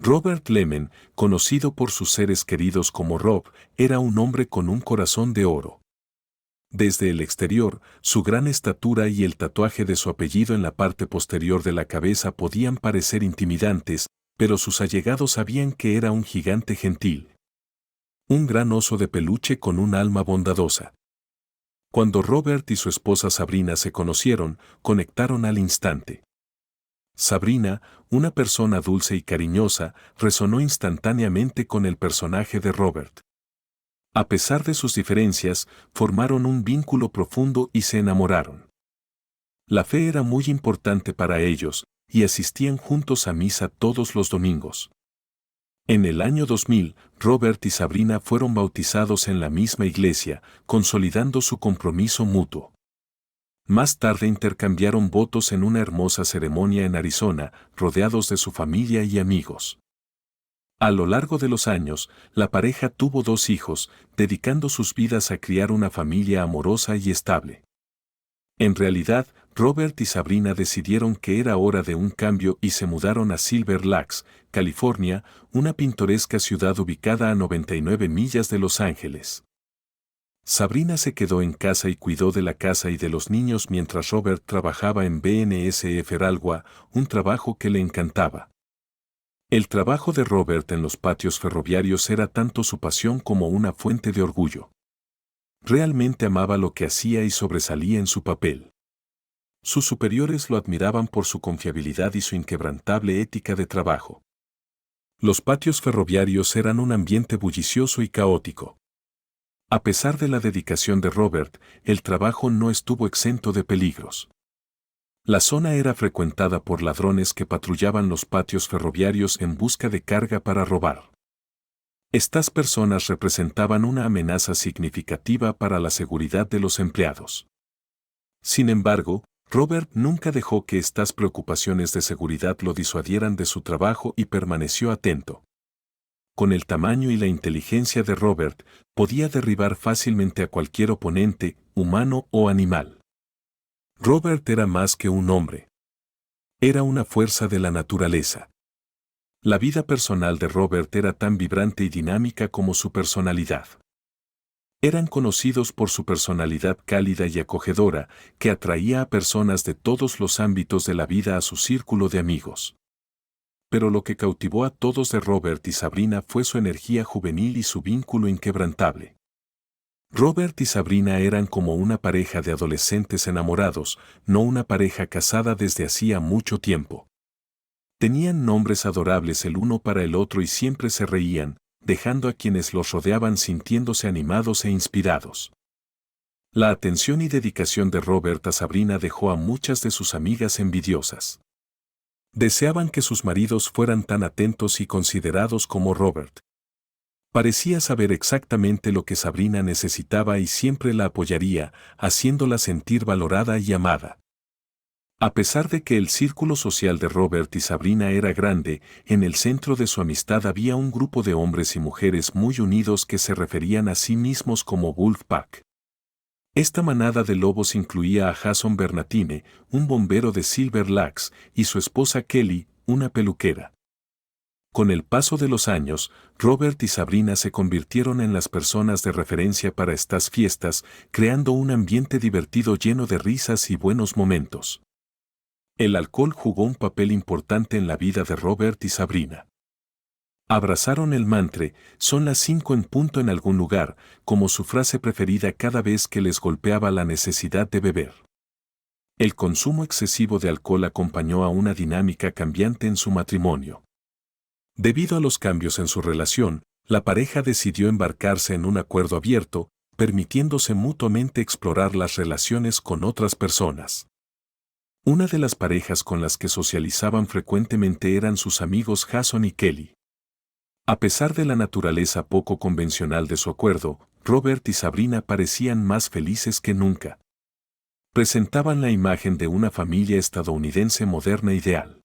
Robert Lemen, conocido por sus seres queridos como Rob, era un hombre con un corazón de oro. Desde el exterior, su gran estatura y el tatuaje de su apellido en la parte posterior de la cabeza podían parecer intimidantes, pero sus allegados sabían que era un gigante gentil. Un gran oso de peluche con un alma bondadosa. Cuando Robert y su esposa Sabrina se conocieron, conectaron al instante. Sabrina, una persona dulce y cariñosa, resonó instantáneamente con el personaje de Robert. A pesar de sus diferencias, formaron un vínculo profundo y se enamoraron. La fe era muy importante para ellos, y asistían juntos a misa todos los domingos. En el año 2000, Robert y Sabrina fueron bautizados en la misma iglesia, consolidando su compromiso mutuo. Más tarde intercambiaron votos en una hermosa ceremonia en Arizona, rodeados de su familia y amigos. A lo largo de los años, la pareja tuvo 2 hijos, dedicando sus vidas a criar una familia amorosa y estable. En realidad, Robert y Sabrina decidieron que era hora de un cambio y se mudaron a Silver Lakes, California, una pintoresca ciudad ubicada a 99 millas de Los Ángeles. Sabrina se quedó en casa y cuidó de la casa y de los niños mientras Robert trabajaba en BNSF Railway, un trabajo que le encantaba. El trabajo de Robert en los patios ferroviarios era tanto su pasión como una fuente de orgullo. Realmente amaba lo que hacía y sobresalía en su papel. Sus superiores lo admiraban por su confiabilidad y su inquebrantable ética de trabajo. Los patios ferroviarios eran un ambiente bullicioso y caótico. A pesar de la dedicación de Robert, el trabajo no estuvo exento de peligros. La zona era frecuentada por ladrones que patrullaban los patios ferroviarios en busca de carga para robar. Estas personas representaban una amenaza significativa para la seguridad de los empleados. Sin embargo, Robert nunca dejó que estas preocupaciones de seguridad lo disuadieran de su trabajo y permaneció atento. Con el tamaño y la inteligencia de Robert, podía derribar fácilmente a cualquier oponente, humano o animal. Robert era más que un hombre. Era una fuerza de la naturaleza. La vida personal de Robert era tan vibrante y dinámica como su personalidad. Eran conocidos por su personalidad cálida y acogedora, que atraía a personas de todos los ámbitos de la vida a su círculo de amigos. Pero lo que cautivó a todos de Robert y Sabrina fue su energía juvenil y su vínculo inquebrantable. Robert y Sabrina eran como una pareja de adolescentes enamorados, no una pareja casada desde hacía mucho tiempo. Tenían nombres adorables el uno para el otro y siempre se reían, dejando a quienes los rodeaban sintiéndose animados e inspirados. La atención y dedicación de Robert a Sabrina dejó a muchas de sus amigas envidiosas. Deseaban que sus maridos fueran tan atentos y considerados como Robert. Parecía saber exactamente lo que Sabrina necesitaba y siempre la apoyaría, haciéndola sentir valorada y amada. A pesar de que el círculo social de Robert y Sabrina era grande, en el centro de su amistad había un grupo de hombres y mujeres muy unidos que se referían a sí mismos como Wolfpack. Esta manada de lobos incluía a Jason Bernatine, un bombero de Silver Lakes, y su esposa Kelly, una peluquera. Con el paso de los años, Robert y Sabrina se convirtieron en las personas de referencia para estas fiestas, creando un ambiente divertido lleno de risas y buenos momentos. El alcohol jugó un papel importante en la vida de Robert y Sabrina. Abrazaron el mantra, son las 5 en punto en algún lugar, como su frase preferida cada vez que les golpeaba la necesidad de beber. El consumo excesivo de alcohol acompañó a una dinámica cambiante en su matrimonio. Debido a los cambios en su relación, la pareja decidió embarcarse en un acuerdo abierto, permitiéndose mutuamente explorar las relaciones con otras personas. Una de las parejas con las que socializaban frecuentemente eran sus amigos Jason y Kelly. A pesar de la naturaleza poco convencional de su acuerdo, Robert y Sabrina parecían más felices que nunca. Presentaban la imagen de una familia estadounidense moderna ideal.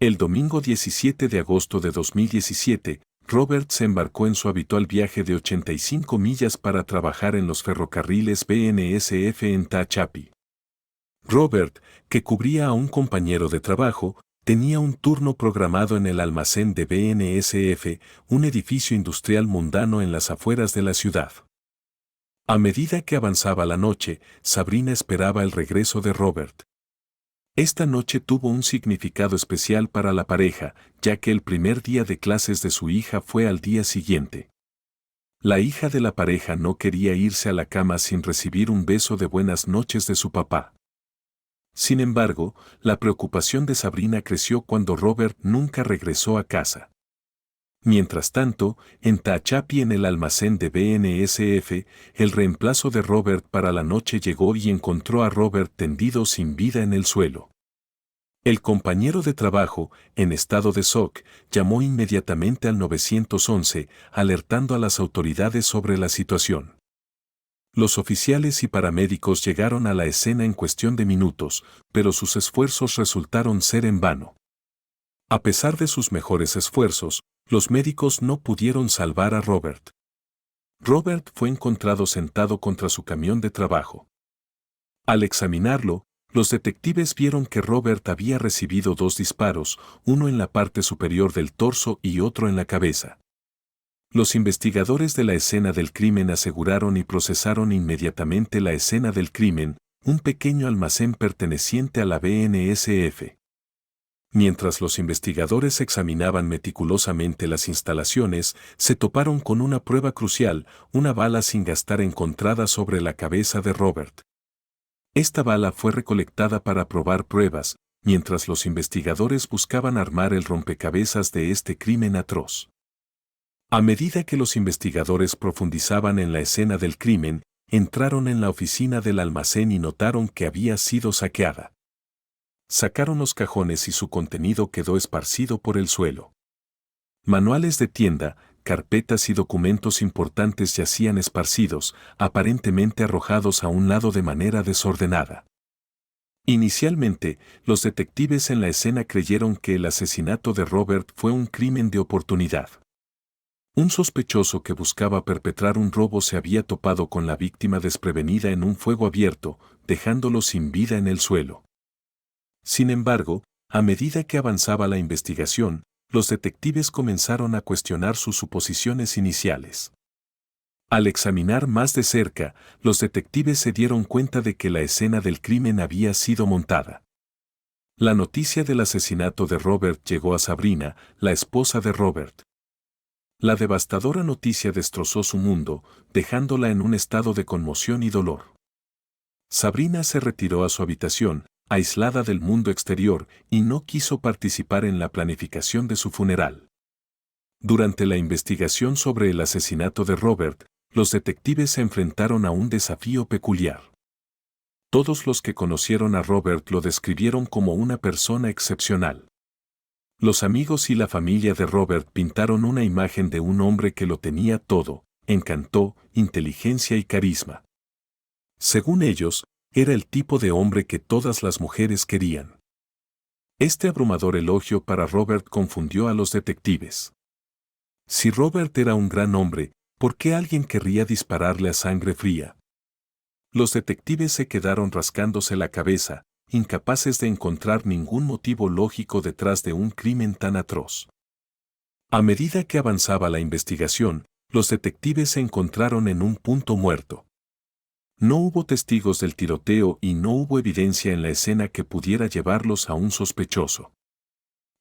El domingo 17 de agosto de 2017, Robert se embarcó en su habitual viaje de 85 millas para trabajar en los ferrocarriles BNSF en Tehachapi. Robert, que cubría a un compañero de trabajo, tenía un turno programado en el almacén de BNSF, un edificio industrial mundano en las afueras de la ciudad. A medida que avanzaba la noche, Sabrina esperaba el regreso de Robert. Esta noche tuvo un significado especial para la pareja, ya que el primer día de clases de su hija fue al día siguiente. La hija de la pareja no quería irse a la cama sin recibir un beso de buenas noches de su papá. Sin embargo, la preocupación de Sabrina creció cuando Robert nunca regresó a casa. Mientras tanto, en Tehachapi, en el almacén de BNSF, el reemplazo de Robert para la noche llegó y encontró a Robert tendido sin vida en el suelo. El compañero de trabajo, en estado de shock, llamó inmediatamente al 911, alertando a las autoridades sobre la situación. Los oficiales y paramédicos llegaron a la escena en cuestión de minutos, pero sus esfuerzos resultaron ser en vano. A pesar de sus mejores esfuerzos, los médicos no pudieron salvar a Robert. Robert fue encontrado sentado contra su camión de trabajo. Al examinarlo, los detectives vieron que Robert había recibido 2 disparos, uno en la parte superior del torso y otro en la cabeza. Los investigadores de la escena del crimen aseguraron y procesaron inmediatamente la escena del crimen, un pequeño almacén perteneciente a la BNSF. Mientras los investigadores examinaban meticulosamente las instalaciones, se toparon con una prueba crucial, una bala sin gastar encontrada sobre la cabeza de Robert. Esta bala fue recolectada para probar pruebas, mientras los investigadores buscaban armar el rompecabezas de este crimen atroz. A medida que los investigadores profundizaban en la escena del crimen, entraron en la oficina del almacén y notaron que había sido saqueada. Sacaron los cajones y su contenido quedó esparcido por el suelo. Manuales de tienda, carpetas y documentos importantes yacían esparcidos, aparentemente arrojados a un lado de manera desordenada. Inicialmente, los detectives en la escena creyeron que el asesinato de Robert fue un crimen de oportunidad. Un sospechoso que buscaba perpetrar un robo se había topado con la víctima desprevenida en un fuego abierto, dejándolo sin vida en el suelo. Sin embargo, a medida que avanzaba la investigación, los detectives comenzaron a cuestionar sus suposiciones iniciales. Al examinar más de cerca, los detectives se dieron cuenta de que la escena del crimen había sido montada. La noticia del asesinato de Robert llegó a Sabrina, la esposa de Robert. La devastadora noticia destrozó su mundo, dejándola en un estado de conmoción y dolor. Sabrina se retiró a su habitación, aislada del mundo exterior, y no quiso participar en la planificación de su funeral. Durante la investigación sobre el asesinato de Robert, los detectives se enfrentaron a un desafío peculiar. Todos los que conocieron a Robert lo describieron como una persona excepcional. Los amigos y la familia de Robert pintaron una imagen de un hombre que lo tenía todo: encanto, inteligencia y carisma. Según ellos, era el tipo de hombre que todas las mujeres querían. Este abrumador elogio para Robert confundió a los detectives. Si Robert era un gran hombre, ¿por qué alguien querría dispararle a sangre fría? Los detectives se quedaron rascándose la cabeza, incapaces de encontrar ningún motivo lógico detrás de un crimen tan atroz. A medida que avanzaba la investigación, los detectives se encontraron en un punto muerto. No hubo testigos del tiroteo y no hubo evidencia en la escena que pudiera llevarlos a un sospechoso.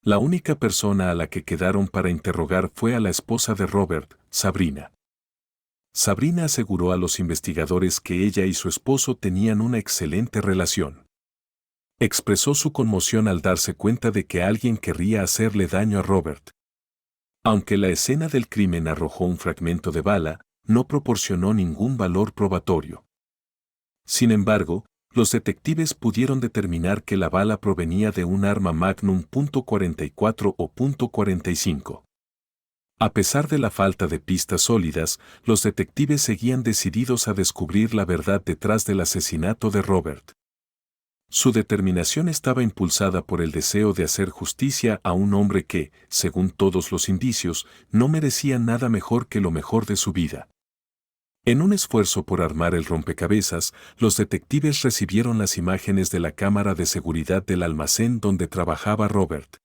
La única persona a la que quedaron para interrogar fue a la esposa de Robert, Sabrina. Sabrina aseguró a los investigadores que ella y su esposo tenían una excelente relación. Expresó su conmoción al darse cuenta de que alguien querría hacerle daño a Robert. Aunque la escena del crimen arrojó un fragmento de bala, no proporcionó ningún valor probatorio. Sin embargo, los detectives pudieron determinar que la bala provenía de un arma Magnum .44 o .45. A pesar de la falta de pistas sólidas, los detectives seguían decididos a descubrir la verdad detrás del asesinato de Robert. Su determinación estaba impulsada por el deseo de hacer justicia a un hombre que, según todos los indicios, no merecía nada mejor que lo mejor de su vida. En un esfuerzo por armar el rompecabezas, los detectives recibieron las imágenes de la cámara de seguridad del almacén donde trabajaba Robert.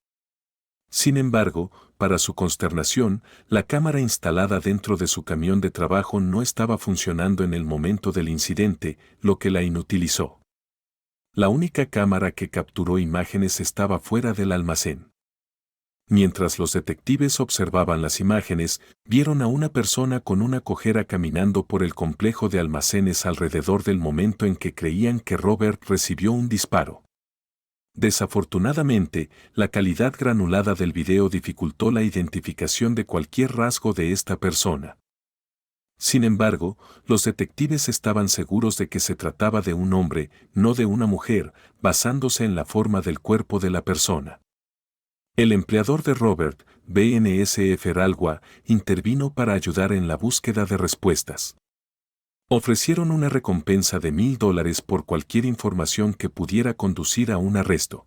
Sin embargo, para su consternación, la cámara instalada dentro de su camión de trabajo no estaba funcionando en el momento del incidente, lo que la inutilizó. La única cámara que capturó imágenes estaba fuera del almacén. Mientras los detectives observaban las imágenes, vieron a una persona con una cojera caminando por el complejo de almacenes alrededor del momento en que creían que Robert recibió un disparo. Desafortunadamente, la calidad granulada del video dificultó la identificación de cualquier rasgo de esta persona. Sin embargo, los detectives estaban seguros de que se trataba de un hombre, no de una mujer, basándose en la forma del cuerpo de la persona. El empleador de Robert, BNSF Feralwa, intervino para ayudar en la búsqueda de respuestas. Ofrecieron una recompensa de $1,000 por cualquier información que pudiera conducir a un arresto.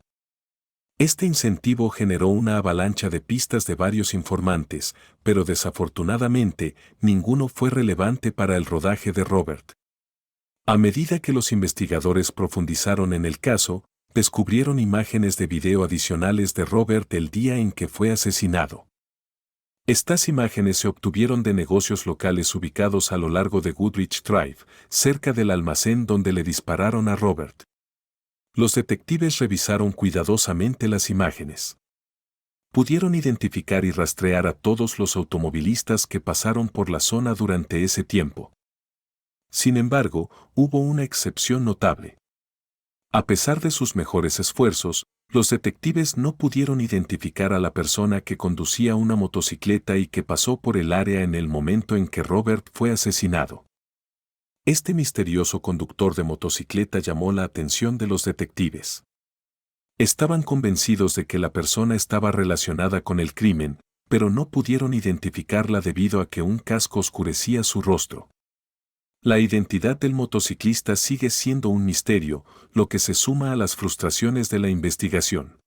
Este incentivo generó una avalancha de pistas de varios informantes, pero desafortunadamente, ninguno fue relevante para el rodaje de Robert. A medida que los investigadores profundizaron en el caso, descubrieron imágenes de video adicionales de Robert el día en que fue asesinado. Estas imágenes se obtuvieron de negocios locales ubicados a lo largo de Goodrich Drive, cerca del almacén donde le dispararon a Robert. Los detectives revisaron cuidadosamente las imágenes. Pudieron identificar y rastrear a todos los automovilistas que pasaron por la zona durante ese tiempo. Sin embargo, hubo una excepción notable. A pesar de sus mejores esfuerzos, los detectives no pudieron identificar a la persona que conducía una motocicleta y que pasó por el área en el momento en que Robert fue asesinado. Este misterioso conductor de motocicleta llamó la atención de los detectives. Estaban convencidos de que la persona estaba relacionada con el crimen, pero no pudieron identificarla debido a que un casco oscurecía su rostro. La identidad del motociclista sigue siendo un misterio, lo que se suma a las frustraciones de la investigación.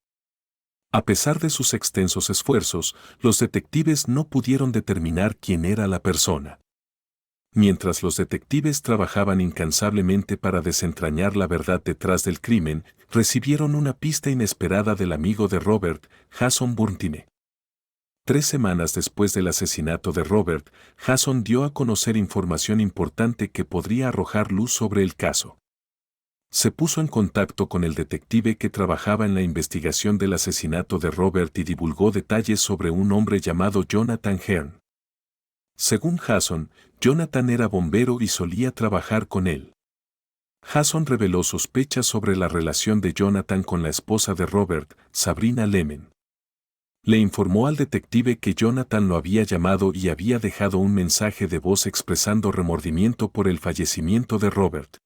A pesar de sus extensos esfuerzos, los detectives no pudieron determinar quién era la persona. Mientras los detectives trabajaban incansablemente para desentrañar la verdad detrás del crimen, recibieron una pista inesperada del amigo de Robert, Jason Burntime. 3 semanas después del asesinato de Robert, Jason dio a conocer información importante que podría arrojar luz sobre el caso. Se puso en contacto con el detective que trabajaba en la investigación del asesinato de Robert y divulgó detalles sobre un hombre llamado Jonathan Hearn. Según Jason, Jonathan era bombero y solía trabajar con él. Jason reveló sospechas sobre la relación de Jonathan con la esposa de Robert, Sabrina Lemon. Le informó al detective que Jonathan lo había llamado y había dejado un mensaje de voz expresando remordimiento por el fallecimiento de Robert.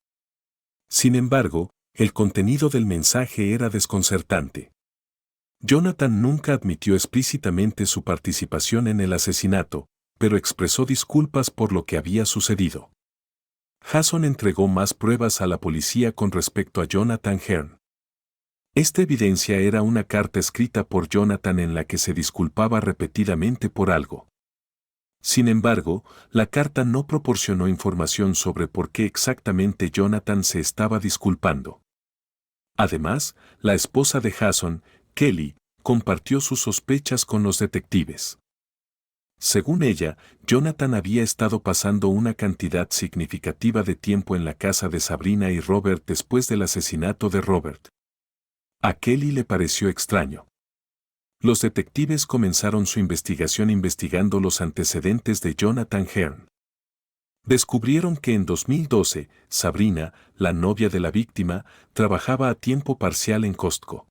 Sin embargo, el contenido del mensaje era desconcertante. Jonathan nunca admitió explícitamente su participación en el asesinato, pero expresó disculpas por lo que había sucedido. Jason entregó más pruebas a la policía con respecto a Jonathan Hearn. Esta evidencia era una carta escrita por Jonathan en la que se disculpaba repetidamente por algo. Sin embargo, la carta no proporcionó información sobre por qué exactamente Jonathan se estaba disculpando. Además, la esposa de Jason, Kelly, compartió sus sospechas con los detectives. Según ella, Jonathan había estado pasando una cantidad significativa de tiempo en la casa de Sabrina y Robert después del asesinato de Robert. A Kelly le pareció extraño. Los detectives comenzaron su investigación investigando los antecedentes de Jonathan Hearn. Descubrieron que en 2012, Sabrina, la novia de la víctima, trabajaba a tiempo parcial en Costco.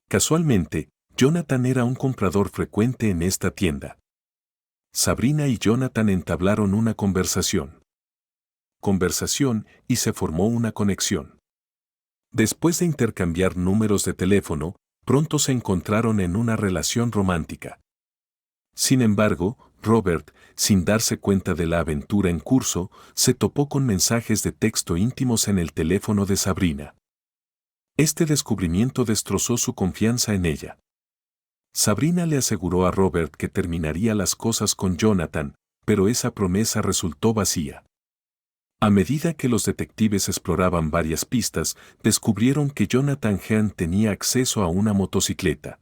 Casualmente, Jonathan era un comprador frecuente en esta tienda. Sabrina y Jonathan entablaron una conversación y se formó una conexión. Después de intercambiar números de teléfono, pronto se encontraron en una relación romántica. Sin embargo, Robert, sin darse cuenta de la aventura en curso, se topó con mensajes de texto íntimos en el teléfono de Sabrina. Este descubrimiento destrozó su confianza en ella. Sabrina le aseguró a Robert que terminaría las cosas con Jonathan, pero esa promesa resultó vacía. A medida que los detectives exploraban varias pistas, descubrieron que Jonathan Hearn tenía acceso a una motocicleta.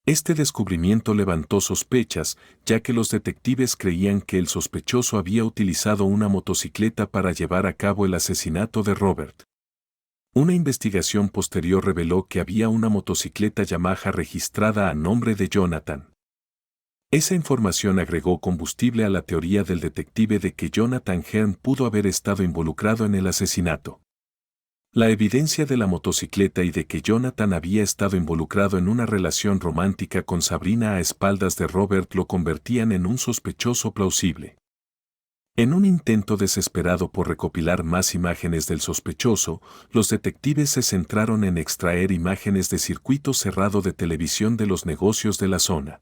Este descubrimiento levantó sospechas, ya que los detectives creían que el sospechoso había utilizado una motocicleta para llevar a cabo el asesinato de Robert. Una investigación posterior reveló que había una motocicleta Yamaha registrada a nombre de Jonathan. Esa información agregó combustible a la teoría del detective de que Jonathan Hearn pudo haber estado involucrado en el asesinato. La evidencia de la motocicleta y de que Jonathan había estado involucrado en una relación romántica con Sabrina a espaldas de Robert lo convertían en un sospechoso plausible. En un intento desesperado por recopilar más imágenes del sospechoso, los detectives se centraron en extraer imágenes de circuito cerrado de televisión de los negocios de la zona.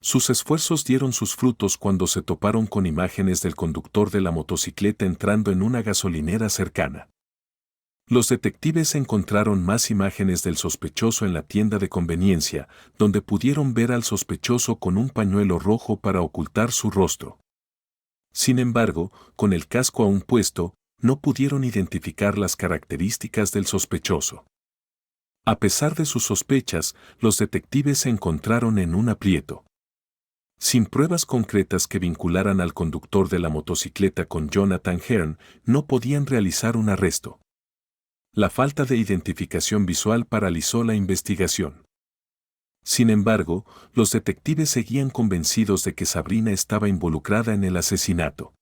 Sus esfuerzos dieron sus frutos cuando se toparon con imágenes del conductor de la motocicleta entrando en una gasolinera cercana. Los detectives encontraron más imágenes del sospechoso en la tienda de conveniencia, donde pudieron ver al sospechoso con un pañuelo rojo para ocultar su rostro. Sin embargo, con el casco aún puesto, no pudieron identificar las características del sospechoso. A pesar de sus sospechas, los detectives se encontraron en un aprieto. Sin pruebas concretas que vincularan al conductor de la motocicleta con Jonathan Hearn, no podían realizar un arresto. La falta de identificación visual paralizó la investigación. Sin embargo, los detectives seguían convencidos de que Sabrina estaba involucrada en el asesinato.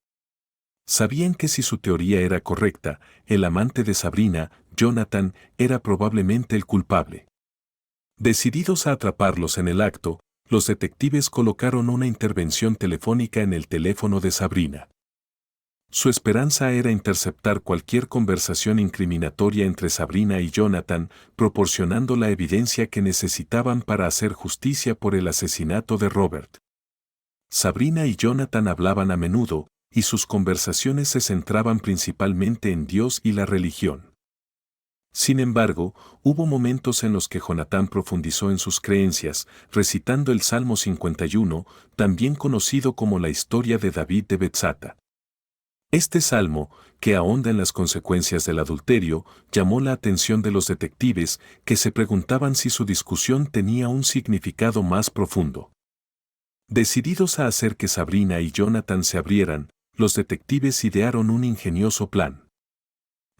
Sabían que si su teoría era correcta, el amante de Sabrina, Jonathan, era probablemente el culpable. Decididos a atraparlos en el acto, los detectives colocaron una intervención telefónica en el teléfono de Sabrina. Su esperanza era interceptar cualquier conversación incriminatoria entre Sabrina y Jonathan, proporcionando la evidencia que necesitaban para hacer justicia por el asesinato de Robert. Sabrina y Jonathan hablaban a menudo, y sus conversaciones se centraban principalmente en Dios y la religión. Sin embargo, hubo momentos en los que Jonathan profundizó en sus creencias, recitando el Salmo 51, también conocido como la historia de David de Betsata. Este salmo, que ahonda en las consecuencias del adulterio, llamó la atención de los detectives, que se preguntaban si su discusión tenía un significado más profundo. Decididos a hacer que Sabrina y Jonathan se abrieran, los detectives idearon un ingenioso plan.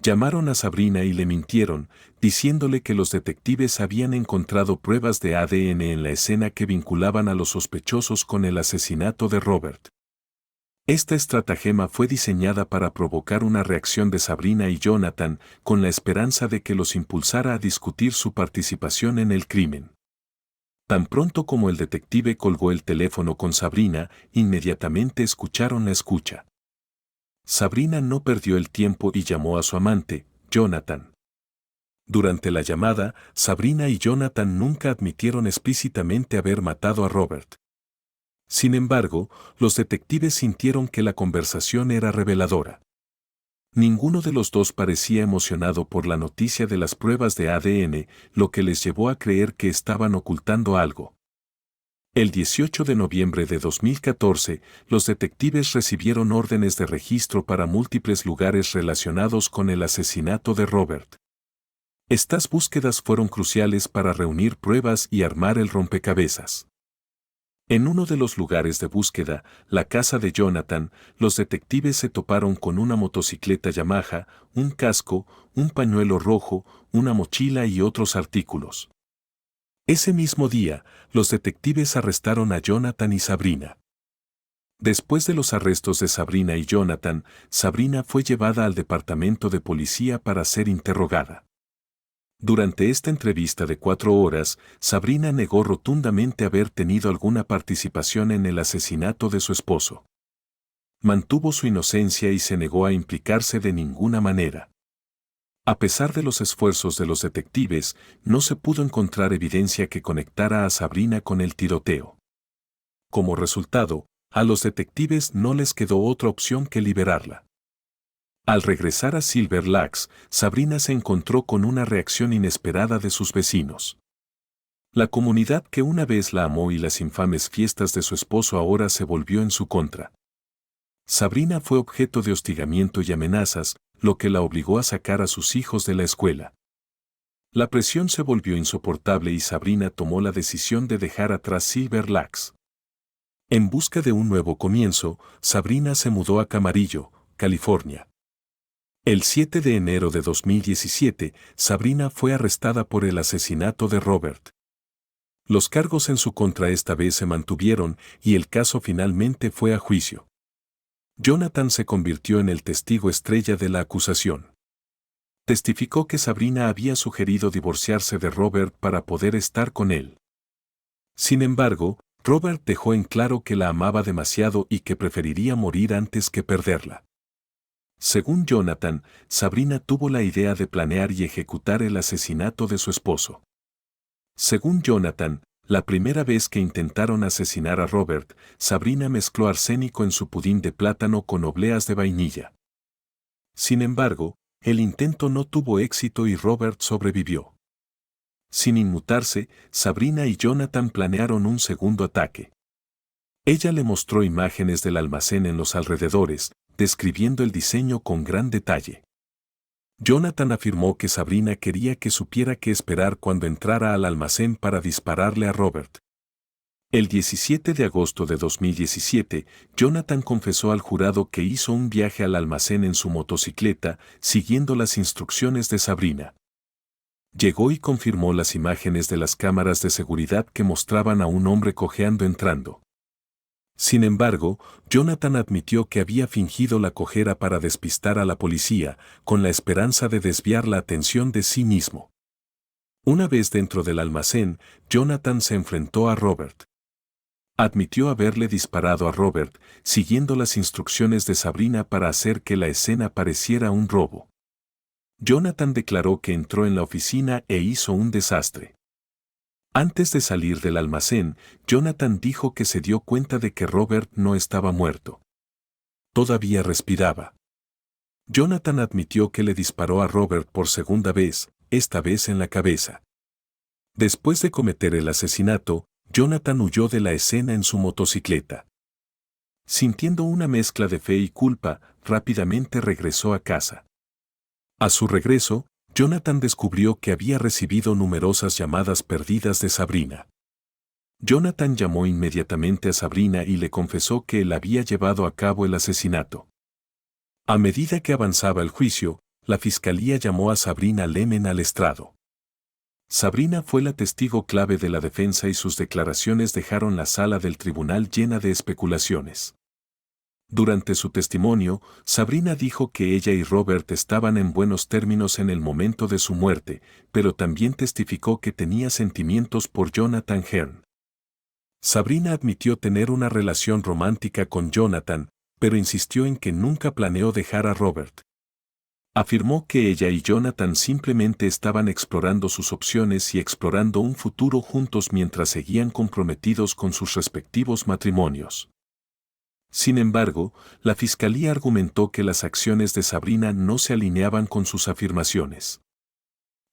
Llamaron a Sabrina y le mintieron, diciéndole que los detectives habían encontrado pruebas de ADN en la escena que vinculaban a los sospechosos con el asesinato de Robert. Esta estratagema fue diseñada para provocar una reacción de Sabrina y Jonathan, con la esperanza de que los impulsara a discutir su participación en el crimen. Tan pronto como el detective colgó el teléfono con Sabrina, inmediatamente escucharon la escucha. Sabrina no perdió el tiempo y llamó a su amante, Jonathan. Durante la llamada, Sabrina y Jonathan nunca admitieron explícitamente haber matado a Robert. Sin embargo, los detectives sintieron que la conversación era reveladora. Ninguno de los dos parecía emocionado por la noticia de las pruebas de ADN, lo que les llevó a creer que estaban ocultando algo. El 18 de noviembre de 2014, los detectives recibieron órdenes de registro para múltiples lugares relacionados con el asesinato de Robert. Estas búsquedas fueron cruciales para reunir pruebas y armar el rompecabezas. En uno de los lugares de búsqueda, la casa de Jonathan, los detectives se toparon con una motocicleta Yamaha, un casco, un pañuelo rojo, una mochila y otros artículos. Ese mismo día, los detectives arrestaron a Jonathan y Sabrina. Después de los arrestos de Sabrina y Jonathan, Sabrina fue llevada al departamento de policía para ser interrogada. Durante esta entrevista de 4 horas, Sabrina negó rotundamente haber tenido alguna participación en el asesinato de su esposo. Mantuvo su inocencia y se negó a implicarse de ninguna manera. A pesar de los esfuerzos de los detectives, no se pudo encontrar evidencia que conectara a Sabrina con el tiroteo. Como resultado, a los detectives no les quedó otra opción que liberarla. Al regresar a Silver Lakes, Sabrina se encontró con una reacción inesperada de sus vecinos. La comunidad que una vez la amó y las infames fiestas de su esposo ahora se volvió en su contra. Sabrina fue objeto de hostigamiento y amenazas, lo que la obligó a sacar a sus hijos de la escuela. La presión se volvió insoportable y Sabrina tomó la decisión de dejar atrás Silver Lakes. En busca de un nuevo comienzo, Sabrina se mudó a Camarillo, California. El 7 de enero de 2017, Sabrina fue arrestada por el asesinato de Robert. Los cargos en su contra esta vez se mantuvieron y el caso finalmente fue a juicio. Jonathan se convirtió en el testigo estrella de la acusación. Testificó que Sabrina había sugerido divorciarse de Robert para poder estar con él. Sin embargo, Robert dejó en claro que la amaba demasiado y que preferiría morir antes que perderla. Según Jonathan, Sabrina tuvo la idea de planear y ejecutar el asesinato de su esposo. Según Jonathan, la primera vez que intentaron asesinar a Robert, Sabrina mezcló arsénico en su pudín de plátano con obleas de vainilla. Sin embargo, el intento no tuvo éxito y Robert sobrevivió. Sin inmutarse, Sabrina y Jonathan planearon un segundo ataque. Ella le mostró imágenes del almacén en los alrededores, describiendo el diseño con gran detalle. Jonathan afirmó que Sabrina quería que supiera qué esperar cuando entrara al almacén para dispararle a Robert. El 17 de agosto de 2017, Jonathan confesó al jurado que hizo un viaje al almacén en su motocicleta, siguiendo las instrucciones de Sabrina. Llegó y confirmó las imágenes de las cámaras de seguridad que mostraban a un hombre cojeando entrando. Sin embargo, Jonathan admitió que había fingido la cojera para despistar a la policía, con la esperanza de desviar la atención de sí mismo. Una vez dentro del almacén, Jonathan se enfrentó a Robert. Admitió haberle disparado a Robert, siguiendo las instrucciones de Sabrina para hacer que la escena pareciera un robo. Jonathan declaró que entró en la oficina e hizo un desastre. Antes de salir del almacén, Jonathan dijo que se dio cuenta de que Robert no estaba muerto. Todavía respiraba. Jonathan admitió que le disparó a Robert por segunda vez, esta vez en la cabeza. Después de cometer el asesinato, Jonathan huyó de la escena en su motocicleta. Sintiendo una mezcla de fe y culpa, rápidamente regresó a casa. A su regreso, Jonathan descubrió que había recibido numerosas llamadas perdidas de Sabrina. Jonathan llamó inmediatamente a Sabrina y le confesó que él había llevado a cabo el asesinato. A medida que avanzaba el juicio, la fiscalía llamó a Sabrina Lemen al estrado. Sabrina fue la testigo clave de la defensa y sus declaraciones dejaron la sala del tribunal llena de especulaciones. Durante su testimonio, Sabrina dijo que ella y Robert estaban en buenos términos en el momento de su muerte, pero también testificó que tenía sentimientos por Jonathan Hearn. Sabrina admitió tener una relación romántica con Jonathan, pero insistió en que nunca planeó dejar a Robert. Afirmó que ella y Jonathan simplemente estaban explorando sus opciones y explorando un futuro juntos mientras seguían comprometidos con sus respectivos matrimonios. Sin embargo, la fiscalía argumentó que las acciones de Sabrina no se alineaban con sus afirmaciones.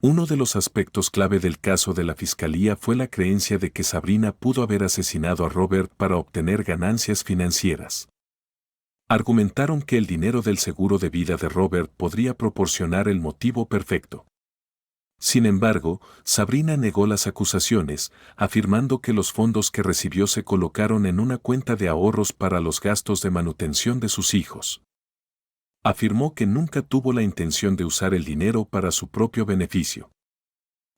Uno de los aspectos clave del caso de la fiscalía fue la creencia de que Sabrina pudo haber asesinado a Robert para obtener ganancias financieras. Argumentaron que el dinero del seguro de vida de Robert podría proporcionar el motivo perfecto. Sin embargo, Sabrina negó las acusaciones, afirmando que los fondos que recibió se colocaron en una cuenta de ahorros para los gastos de manutención de sus hijos. Afirmó que nunca tuvo la intención de usar el dinero para su propio beneficio.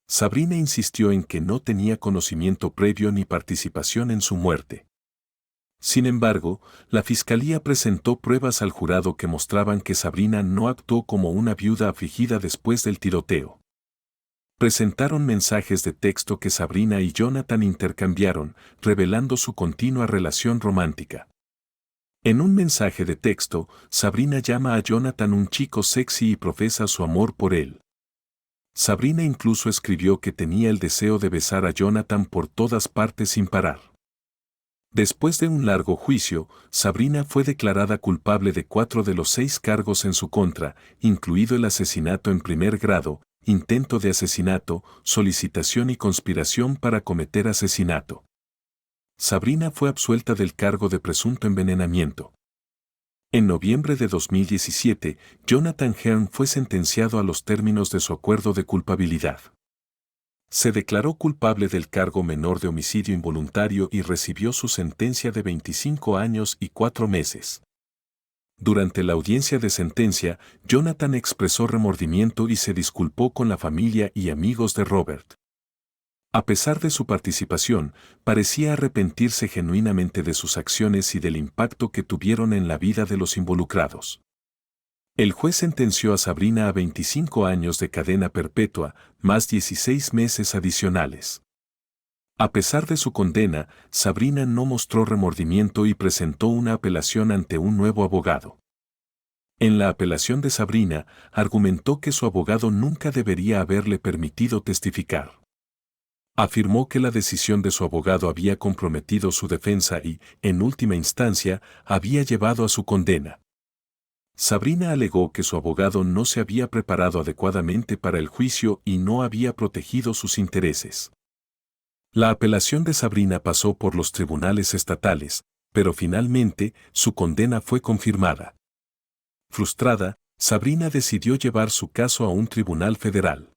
Sabrina insistió en que no tenía conocimiento previo ni participación en su muerte. Sin embargo, la fiscalía presentó pruebas al jurado que mostraban que Sabrina no actuó como una viuda afligida después del tiroteo. Presentaron mensajes de texto que Sabrina y Jonathan intercambiaron, revelando su continua relación romántica. En un mensaje de texto, Sabrina llama a Jonathan un chico sexy y profesa su amor por él. Sabrina incluso escribió que tenía el deseo de besar a Jonathan por todas partes sin parar. Después de un largo juicio, Sabrina fue declarada culpable de 4 de los 6 cargos en su contra, incluido el asesinato en primer grado, intento de asesinato, solicitación y conspiración para cometer asesinato. Sabrina fue absuelta del cargo de presunto envenenamiento. En noviembre de 2017, Jonathan Hearn fue sentenciado a los términos de su acuerdo de culpabilidad. Se declaró culpable del cargo menor de homicidio involuntario y recibió su sentencia de 25 años y 4 meses. Durante la audiencia de sentencia, Jonathan expresó remordimiento y se disculpó con la familia y amigos de Robert. A pesar de su participación, parecía arrepentirse genuinamente de sus acciones y del impacto que tuvieron en la vida de los involucrados. El juez sentenció a Sabrina a 25 años de cadena perpetua, más 16 meses adicionales. A pesar de su condena, Sabrina no mostró remordimiento y presentó una apelación ante un nuevo abogado. En la apelación de Sabrina, argumentó que su abogado nunca debería haberle permitido testificar. Afirmó que la decisión de su abogado había comprometido su defensa y, en última instancia, había llevado a su condena. Sabrina alegó que su abogado no se había preparado adecuadamente para el juicio y no había protegido sus intereses. La apelación de Sabrina pasó por los tribunales estatales, pero finalmente su condena fue confirmada. Frustrada, Sabrina decidió llevar su caso a un tribunal federal.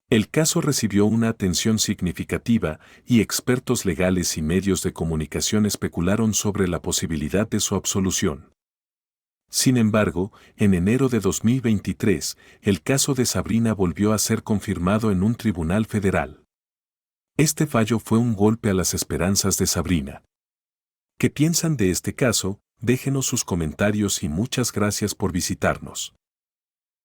El caso recibió una atención significativa y expertos legales y medios de comunicación especularon sobre la posibilidad de su absolución. Sin embargo, en enero de 2023, el caso de Sabrina volvió a ser confirmado en un tribunal federal. Este fallo fue un golpe a las esperanzas de Sabrina. ¿Qué piensan de este caso? Déjenos sus comentarios y muchas gracias por visitarnos.